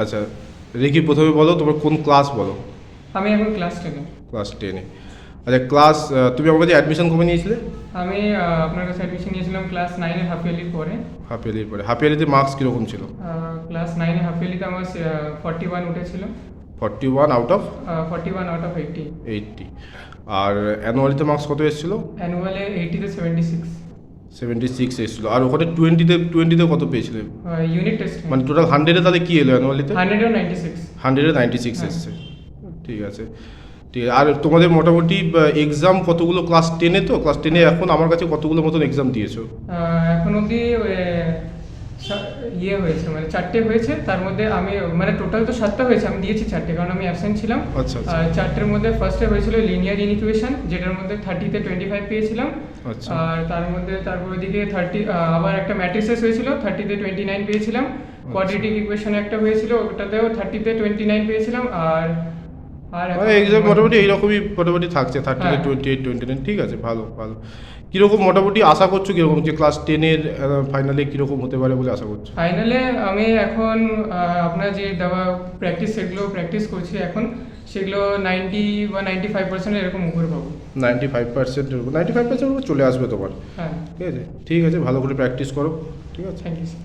আচ্ছা, রিকি প্রথমে বলো তোমার কোন ক্লাস বলো। আমি এখন ক্লাস 10-এ। ক্লাস 10-এ। আচ্ছা ক্লাস, তুমি আমার কাছে অ্যাডমিশন কবে নিয়েছিলে? আমি আপনার কাছে অ্যাডমিশন নিয়েছিলাম ক্লাস 9-এ হাফ ইয়ারলির পরে। হাফ ইয়ারলির পরে। হাফ ইয়ারলিতে মার্কস কীরকম ছিল? ক্লাস 9-এ হাফ ইয়ারলিতে আমার 41 উঠেছিল। 41 আউট অফ 41 আউট অফ 80। 80। আর অ্যানুয়ালিতে মার্কস কত এসেছিল? অ্যানুয়ালে 80-তে 76। 76 এসেছিল। আর ওখানে 20-তে কত পেয়েছিলে? ইউনিট টেস্ট মানে টোটাল 100-এ তাহলে কী এলো অ্যানুয়ালিতে? 100-এও 96। 100-এ 96 হ্যাঁ। এসছে। ঠিক আছে, ঠিক আছে। আর তোমাদের মোটামুটি এক্সাম কতগুলো ক্লাস 10-এ, তো ক্লাস 10-এ এখন আমার কাছে কতগুলো মতন এক্সাম দিয়েছো? এখন অবধি ইয়ে হয়েছে মানে 4টে হয়েছে, তার মধ্যে আমি মানে টোটাল তো 7টা হয়েছে, আমি দিয়েছি 4টে কারণ আমি অ্যাবসেন্ট ছিলাম। আচ্ছা আচ্ছা। আর 4টের মধ্যে ফার্স্টে হয়েছিল লিনিয়ার ইনইকুয়েশন, যেটার মধ্যে 30-তে 25 পেয়েছিলাম। আচ্ছা। আর তার মধ্যে তারপর ওইদিকে 30 আবার একটা ম্যাট্রিক্সেস হয়েছিল, 30-তে 29 পেয়েছিলাম। কোয়াড্রেটিক ইকুয়েশন একটা হয়েছিল, ওটাতেও 30-তে 29 পেয়েছিলাম। আর মানে এক্সাম মোটামুটি এইরকমই মোটামুটি থাকছে, 30-তে হ্যাঁ। 28, 29। ঠিক আছে, ভালো ভালো। কীরকম মোটামুটি আশা করছো, কীরকম যে ক্লাস 10-এর ফাইনালে কীরকম হতে পারে বলে আশা করছো? ফাইনালে আমি এখন আপনার যে দেওয়া প্র্যাকটিস সেগুলো প্র্যাকটিস করছি এখন, সেগুলো 90 বা 95% এরকম উপরে পাবো। 95%, 95% চলে আসবে তোমার। হ্যাঁ। ঠিক আছে, ঠিক আছে, ভালো করে প্র্যাকটিস করো। ঠিক আছে। Thank you sir.